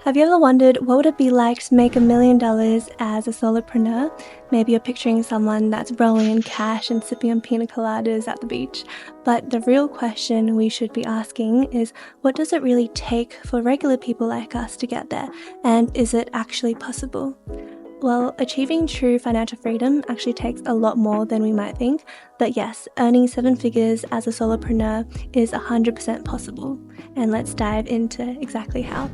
Have you ever wondered what would it be like to make $1 million as a solopreneur? Maybe you're picturing someone that's rolling in cash and sipping on pina coladas at the beach. But the real question we should be asking is, what does it really take for regular people like us to get there? And is it actually possible? Well, achieving true financial freedom actually takes a lot more than we might think. But yes, earning 7 figures as a solopreneur is 100% possible. And let's dive into exactly how.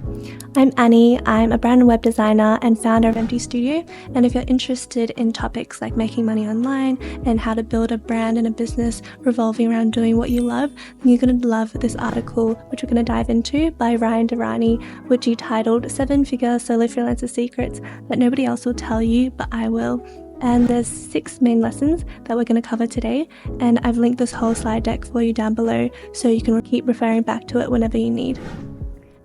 I'm Annie, I'm a brand and web designer and founder of emptistudio. And if you're interested in topics like making money online and how to build a brand and a business revolving around doing what you love, then you're going to love this article, which we're going to dive into by Ryan Durrani, which he titled 7-Figure Solo Freelancer Secrets That Nobody Else Will Tell You, But I Will. And there's 6 main lessons that we're going to cover today, and I've linked this whole slide deck for you down below so you can keep referring back to it whenever you need.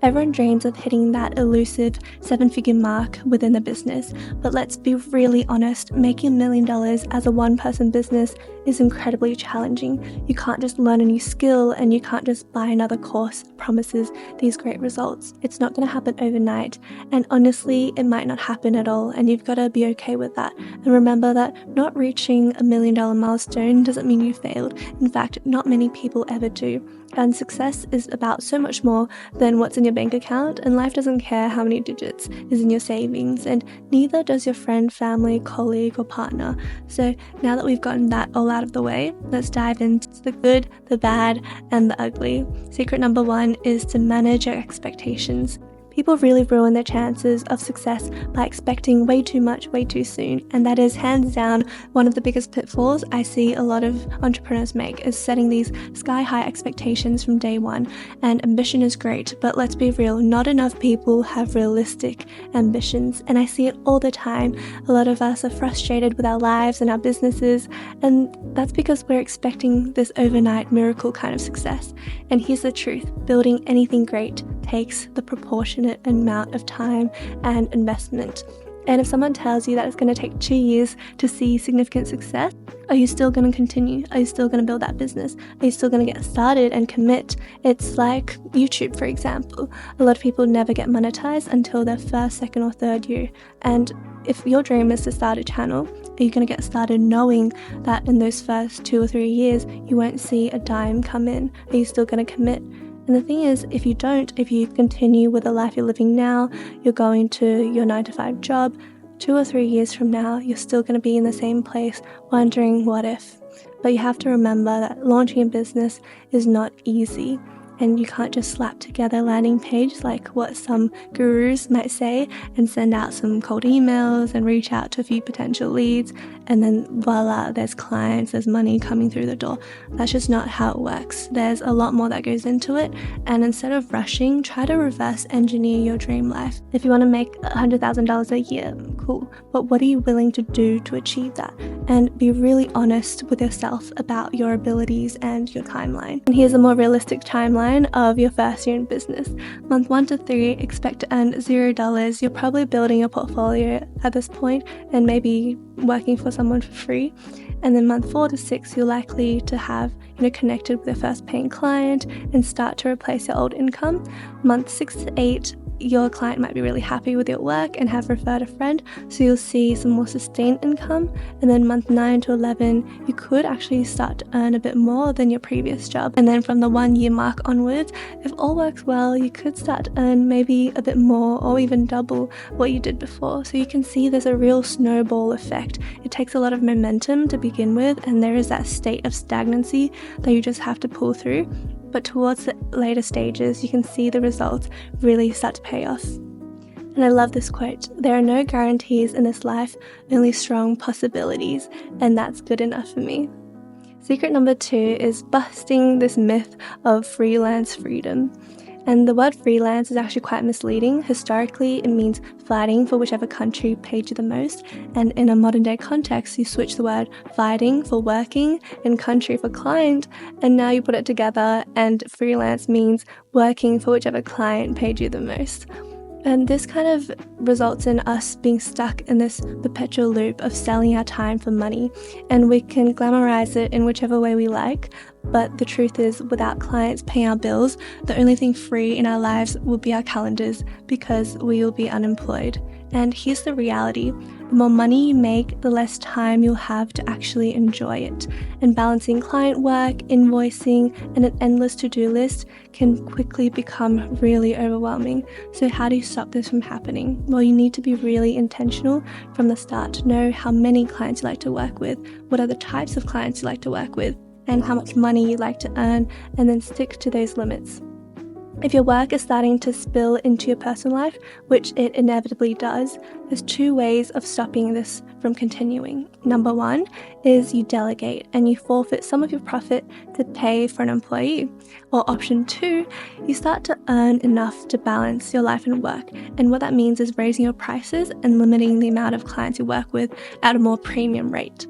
Everyone dreams of hitting that elusive 7-figure mark within the business, but let's be really honest, making $1 million as a one-person business is incredibly challenging. You can't just learn a new skill and you can't just buy another course that promises these great results. It's not going to happen overnight, and honestly, it might not happen at all, and you've got to be okay with that. And remember that not reaching $1 million milestone doesn't mean you failed. In fact, not many people ever do. And success is about so much more than what's in your bank account, and life doesn't care how many digits is in your savings, and neither does your friend, family, colleague, or partner. So now that we've gotten that all out of the way, let's dive into the good, the bad, and the ugly. Secret number 1 is to manage your expectations. People really ruin their chances of success by expecting way too much way too soon, and that is hands down one of the biggest pitfalls I see a lot of entrepreneurs make, is setting these sky-high expectations from day one. And ambition is great, but let's be real, not enough people have realistic ambitions, and I see it all the time. A lot of us are frustrated with our lives and our businesses, and that's because we're expecting this overnight miracle kind of success. And here's the truth, building anything great takes the proportionate amount of time and investment. And if someone tells you that it's going to take 2 years to see significant success, are you still going to continue? Are you still going to build that business? Are you still going to get started and commit? It's like YouTube, for example. A lot of people never get monetized until their first, second, or third year. And if your dream is to start a channel, are you going to get started knowing that in those first 2 or 3 years, you won't see a dime come in? Are you still going to commit? And the thing is, if you continue with the life you're living now, you're going to your 9-to-5 job, 2 or 3 years from now, you're still going to be in the same place wondering what if. But you have to remember that launching a business is not easy. And you can't just slap together a landing page like what some gurus might say and send out some cold emails and reach out to a few potential leads, and then voila, there's clients, there's money coming through the door. That's just not how it works. There's a lot more that goes into it, and instead of rushing, try to reverse engineer your dream life. If you want to make $100,000 a year, cool, but what are you willing to do to achieve that? And be really honest with yourself about your abilities and your timeline. And here's a more realistic timeline of your first year in business. Month 1 to 3, expect to earn $0. You're probably building your portfolio at this point and maybe working for someone for free. And then month 4 to 6, you're likely to have connected with your first paying client and start to replace your old income. Month 6 to 8, your client might be really happy with your work and have referred a friend, so you'll see some more sustained income. And then month 9 to 11, you could actually start to earn a bit more than your previous job. And then from the 1 year mark onwards, if all works well, you could start to earn maybe a bit more or even double what you did before. So you can see there's a real snowball effect. It takes a lot of momentum to begin with, and there is that state of stagnancy that you just have to pull through. But towards the later stages, you can see the results really start to pay off. And I love this quote, "There are no guarantees in this life, only strong possibilities," and that's good enough for me. Secret number 2 is busting this myth of freelance freedom. And the word freelance is actually quite misleading. Historically, it means fighting for whichever country paid you the most. And in a modern day context, you switch the word fighting for working and country for client. And now you put it together and freelance means working for whichever client paid you the most. And this kind of results in us being stuck in this perpetual loop of selling our time for money. And we can glamorize it in whichever way we like. But the truth is, without clients paying our bills, the only thing free in our lives will be our calendars, because we will be unemployed. And here's the reality: the more money you make, the less time you'll have to actually enjoy it. And balancing client work, invoicing, and an endless to-do list can quickly become really overwhelming. So how do you stop this from happening? Well, you need to be really intentional from the start to know how many clients you like to work with, what are the types of clients you like to work with, and how much money you'd like to earn, and then stick to those limits. If your work is starting to spill into your personal life, which it inevitably does, there's 2 ways of stopping this from continuing. Number 1 is you delegate and you forfeit some of your profit to pay for an employee. Or option 2, you start to earn enough to balance your life and work. And what that means is raising your prices and limiting the amount of clients you work with at a more premium rate.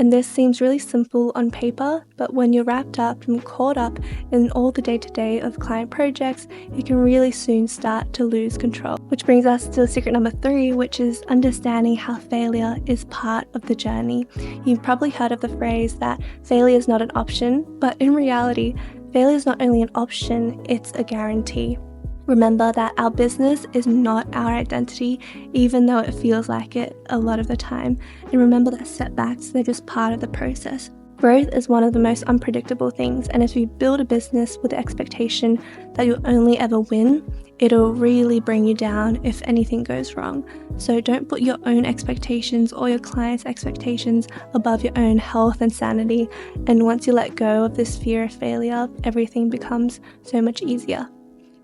And this seems really simple on paper, but when you're wrapped up and caught up in all the day-to-day of client projects, you can really soon start to lose control. Which brings us to secret number 3, which is understanding how failure is part of the journey. You've probably heard of the phrase that failure is not an option, but in reality, failure is not only an option, it's a guarantee. Remember that our business is not our identity, even though it feels like it a lot of the time. And remember that setbacks, they're just part of the process. Growth is one of the most unpredictable things, and if you build a business with the expectation that you'll only ever win, it'll really bring you down if anything goes wrong. So don't put your own expectations or your clients' expectations above your own health and sanity. And once you let go of this fear of failure, everything becomes so much easier.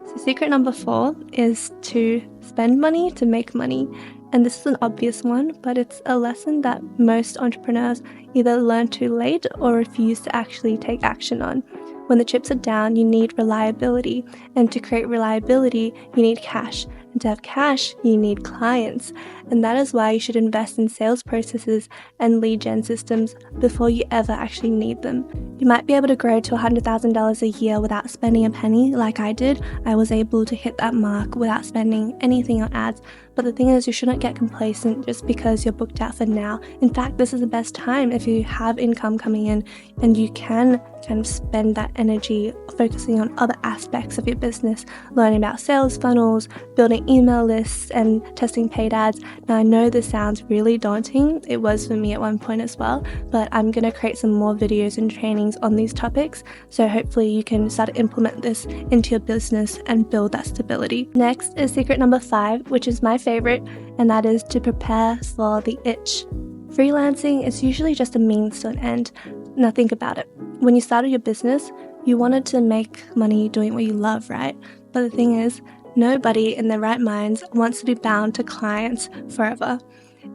So secret number 4 is to spend money to make money. And this is an obvious one, but it's a lesson that most entrepreneurs either learn too late or refuse to actually take action on. When the chips are down, you need reliability. And to create reliability, you need cash. And to have cash, you need clients. And that is why you should invest in sales processes and lead gen systems before you ever actually need them. You might be able to grow to $100,000 a year without spending a penny like I did. I was able to hit that mark without spending anything on ads. But the thing is, you shouldn't get complacent just because you're booked out for now. In fact, this is the best time if you have income coming in and you can kind of spend that energy focusing on other aspects of your business, learning about sales funnels, building email lists, and testing paid ads. Now, I know this sounds really daunting. It was for me at one point as well, but I'm going to create some more videos and trainings on these topics. So hopefully you can start to implement this into your business and build that stability. Next is secret number 5, which is my favorite, and that is to prepare for the itch. Freelancing is usually just a means to an end. Now think about it. When you started your business, you wanted to make money doing what you love, right? But the thing is, nobody in their right minds wants to be bound to clients forever.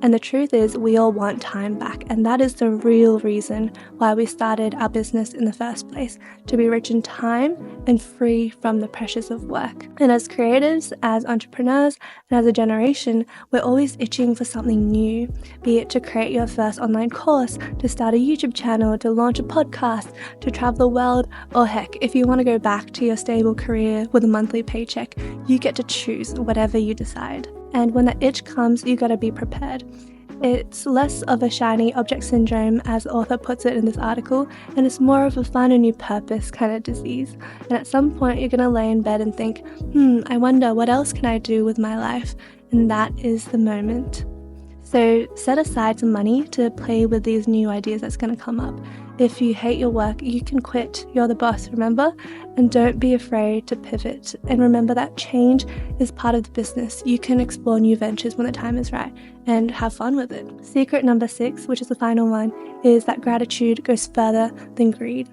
And the truth is, we all want time back, and that is the real reason why we started our business in the first place, to be rich in time and free from the pressures of work. And as creatives, as entrepreneurs, and as a generation, we're always itching for something new, be it to create your first online course, to start a YouTube channel, to launch a podcast, to travel the world, or heck, if you want to go back to your stable career with a monthly paycheck, you get to choose whatever you decide. And when that itch comes, you gotta be prepared. It's less of a shiny object syndrome, as the author puts it in this article, and it's more of a find a new purpose kind of disease. And at some point, you're gonna lay in bed and think, I wonder what else can I do with my life? And that is the moment. So set aside some money to play with these new ideas that's gonna come up. If you hate your work, you can quit. You're the boss, remember? And don't be afraid to pivot. And remember that change is part of the business. You can explore new ventures when the time is right and have fun with it. Secret number 6, which is the final one, is that gratitude goes further than greed.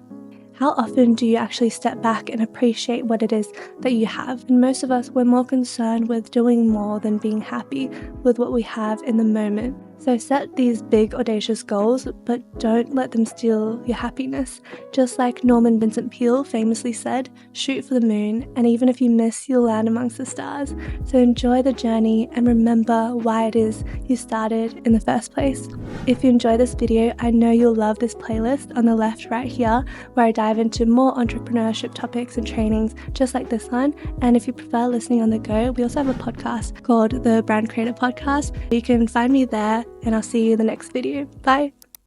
How often do you actually step back and appreciate what it is that you have? And most of us, we're more concerned with doing more than being happy with what we have in the moment. So set these big, audacious goals, but don't let them steal your happiness. Just like Norman Vincent Peale famously said, shoot for the moon, and even if you miss, you'll land amongst the stars. So enjoy the journey and remember why it is you started in the first place. If you enjoy this video, I know you'll love this playlist on the left right here, where I dive into more entrepreneurship topics and trainings just like this one. And if you prefer listening on the go, we also have a podcast called the Brand Creator Podcast. You can find me there, and I'll see you in the next video. Bye!